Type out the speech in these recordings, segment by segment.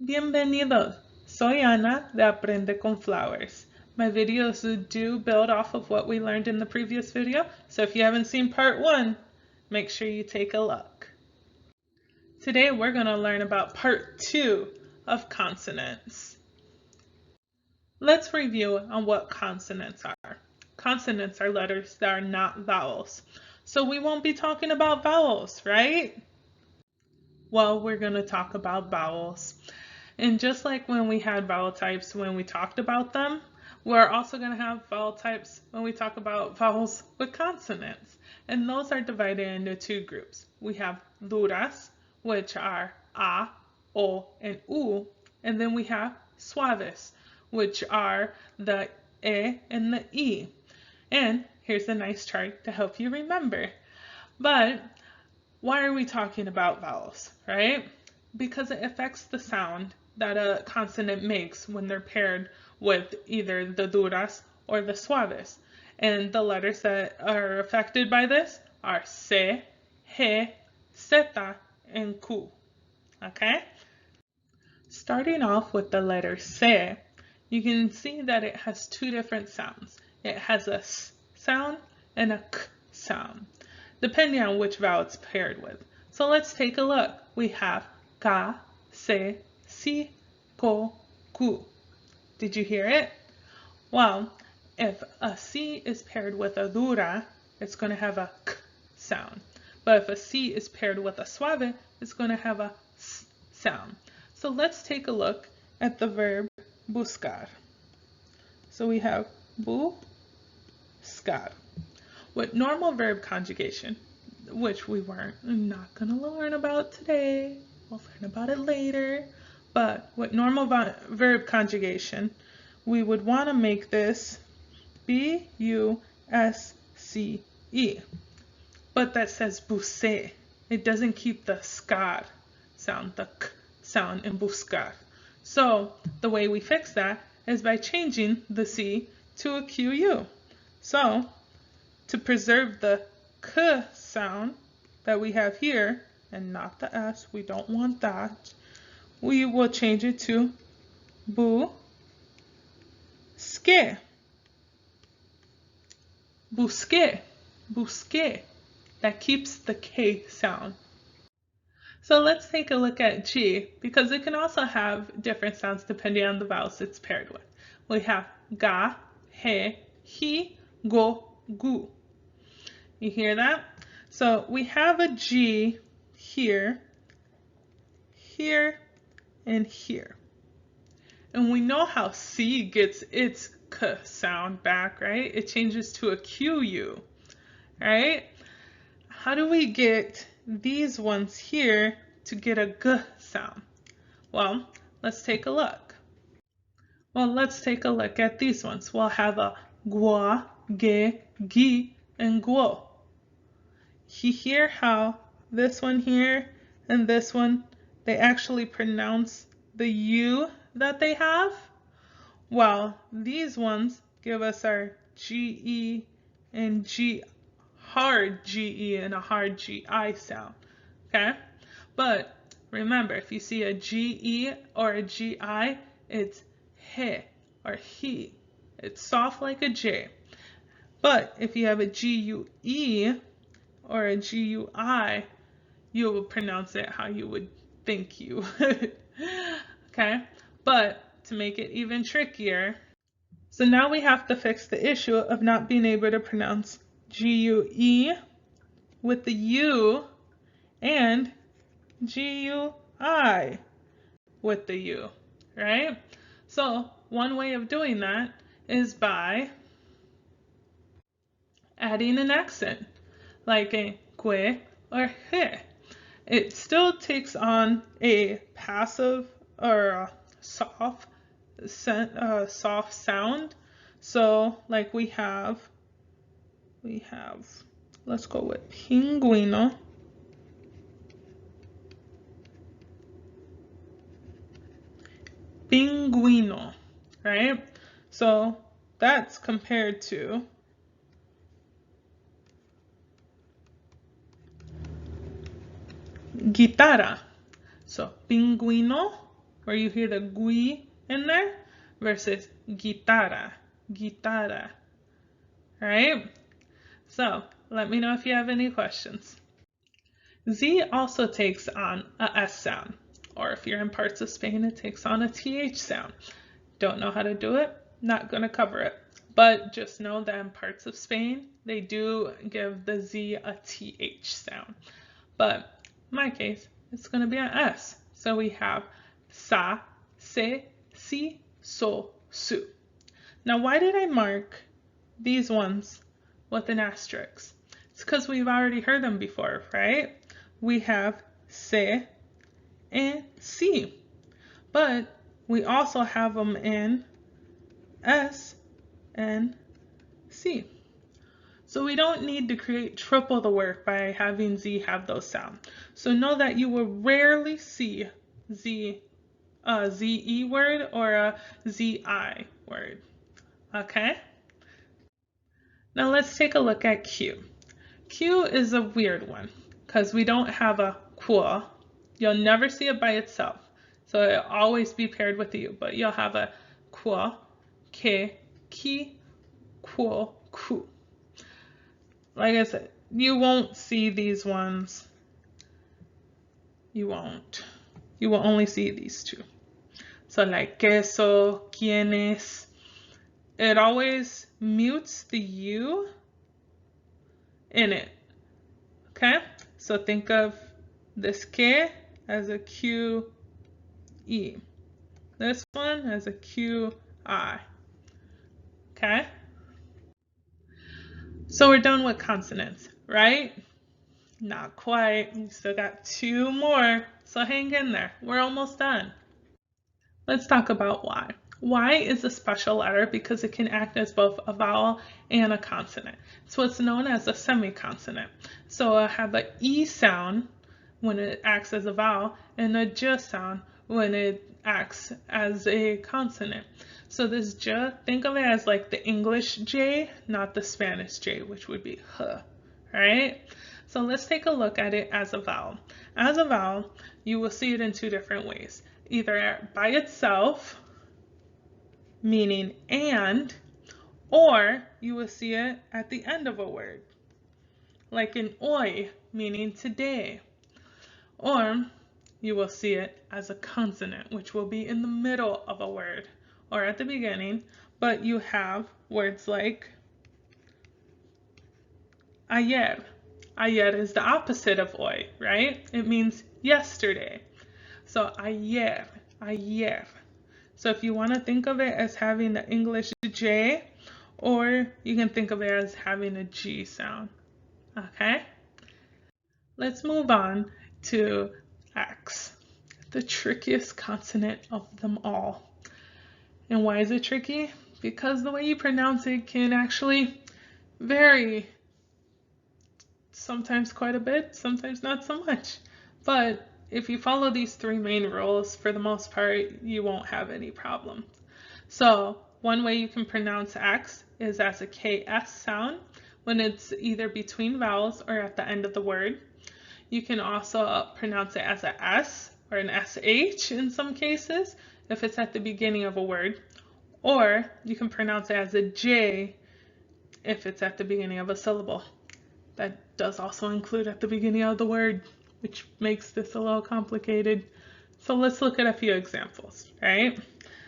Bienvenidos! Soy Ana de Aprende con Flowers. My videos do build off of what we learned in the previous video, so if you haven't seen part 1, make sure you take a look. Today we're going to learn about part 2 of consonants. Let's review on what consonants are. Consonants are letters that are not vowels. So we won't be talking about vowels, right? Well, we're going to talk about vowels. And just like when we had vowel types when we talked about them, we're also going to have vowel types when we talk about vowels with consonants. And those are divided into two groups. We have duras, which are a, o, and u. And then we have suaves, which are the e and the e. And here's a nice chart to help you remember. But why are we talking about vowels, right? Because it affects the sound that a consonant makes when they're paired with either the duras or the suaves. And the letters that are affected by this are C, G, Z, and Q. Okay? Starting off with the letter C, you can see that it has two different sounds. It has a S sound and a K sound, depending on which vowel it's paired with. So let's take a look. We have Ka, Se, Si, Ko, Ku. Did you hear it? Well, if a C is paired with a dura, it's going to have a K sound. But if a C is paired with a suave, it's going to have a S sound. So let's take a look at the verb buscar. So we have buscar. With normal verb conjugation, which we weren't not going to learn about today, we'll learn about it later, but with normal verb conjugation, we would want to make this B-U-S-C-E. But that says busser. It doesn't keep the scar sound, the k sound in buscar. So the way we fix that is by changing the C to a QU. So to preserve the k sound that we have here, and not the S, we don't want that, we will change it to bu-ske. Busque. Busque. That keeps the K sound. So let's take a look at G, because it can also have different sounds depending on the vowels it's paired with. We have ga, he, go, gu. You hear that? So we have a G here, here, and here. And we know how C gets its K sound back, right? It changes to a QU, right? How do we get these ones here to get a G sound? Well, let's take a look. Well, let's take a look at these ones. We'll have a gua, ge, gi, and guo. You hear how this one here and this one, they actually pronounce the U that they have? Well, these ones give us our GE and G, hard GE and a hard GI sound, okay? But remember, if you see a GE or a GI, it's he or he. It's soft like a J. But if you have a GUE or a GUI, you will pronounce it how you would think you would. Okay? But to make it even trickier, so now we have to fix the issue of not being able to pronounce GUE with the U and GUI with the U, right? So one way of doing that is by adding an accent, like a que or he. It still takes on a passive or a soft sound. So like we have, let's go with pinguino. Pinguino, right? So that's compared to guitarra. So pinguino, where you hear the gui in there, versus guitarra, guitarra, right? So let me know if you have any questions. Z also takes on a S sound, or if you're in parts of Spain, it takes on a TH sound. Don't know how to do it, not going to cover it. But just know that in parts of Spain, they do give the Z a TH sound. But in my case, it's going to be an S. So we have sa, se, si, so, su. Now, why did I mark these ones with an asterisk? It's because we've already heard them before, right? We have se and si, but we also have them in S and C. So we don't need to create triple the work by having Z have those sounds. So know that you will rarely see a ZE word or a ZI word. Okay? Now let's take a look at Q. Q is a weird one because we don't have a quo. You'll never see it by itself. So it'll always be paired with U, but you'll have a quo, que, qui, quo, ku. Like I said, you won't see these ones. You won't. You will only see these two. So like queso, quienes. It always mutes the U in it. Okay? So think of this que as a Q E. This one as a Q I. Okay? So we're done with consonants, right? Not quite. We still got two more. So hang in there. We're almost done. Let's talk about Y. Y is a special letter because it can act as both a vowel and a consonant. It's what's known as a semiconsonant. So I have an E sound when it acts as a vowel and a J sound when it acts as a consonant. So this J, think of it as like the English J, not the Spanish J, which would be H, right? So let's take a look at it as a vowel. As a vowel, you will see it in two different ways. Either by itself, meaning and, or you will see it at the end of a word, like in hoy, meaning today. Or you will see it as a consonant, which will be in the middle of a word or at the beginning, but you have words like ayer. Ayer is the opposite of hoy, right? It means yesterday. So ayer, ayer. So if you want to think of it as having the English J, or you can think of it as having a G sound. Okay? Let's move on to X, the trickiest consonant of them all. And why is it tricky? Because the way you pronounce it can actually vary. Sometimes quite a bit, sometimes not so much. But if you follow these three main rules, for the most part, you won't have any problems. So one way you can pronounce X is as a KS sound when it's either between vowels or at the end of the word. You can also pronounce it as a S or an SH in some cases if it's at the beginning of a word. Or you can pronounce it as a J if it's at the beginning of a syllable. That does also include at the beginning of the word, which makes this a little complicated. So let's look at a few examples, right?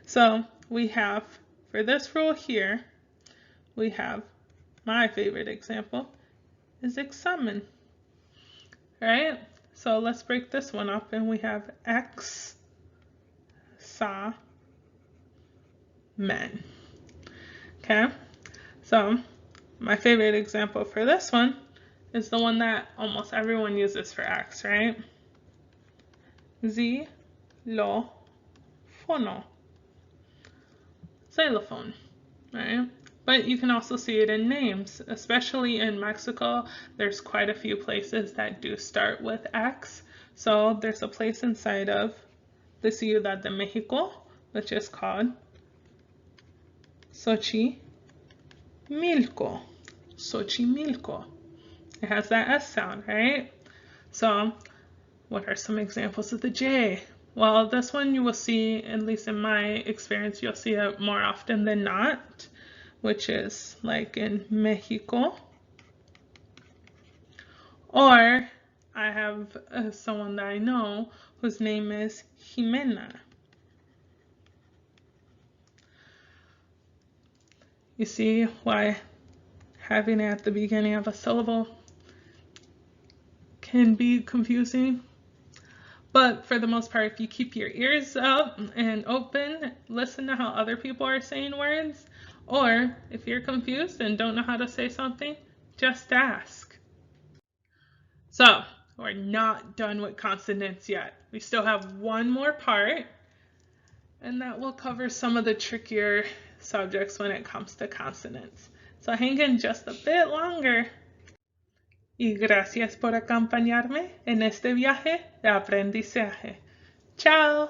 So we have, for this rule here, we have my favorite example is examen, right? So let's break this one up and we have X, sa, men. Okay, so my favorite example for this one is the one that almost everyone uses for X, right? Xylophone. Xylophone, right? But you can also see it in names, especially in Mexico. There's quite a few places that do start with X. So there's a place inside of the Ciudad de Mexico, which is called Xochimilco. Xochimilco. It has that S sound, right? So what are some examples of the J? Well, this one you will see, at least in my experience, you'll see it more often than not, which is like in Mexico. Or I have someone that I know whose name is Jimena. You see why having it at the beginning of a syllable can be confusing? But for the most part, if you keep your ears up and open, listen to how other people are saying words, or if you're confused and don't know how to say something, just ask. So, we're not done with consonants yet. We still have one more part, and that will cover some of the trickier subjects when it comes to consonants. So hang in just a bit longer. Y gracias por acompañarme en este viaje de aprendizaje. Chao.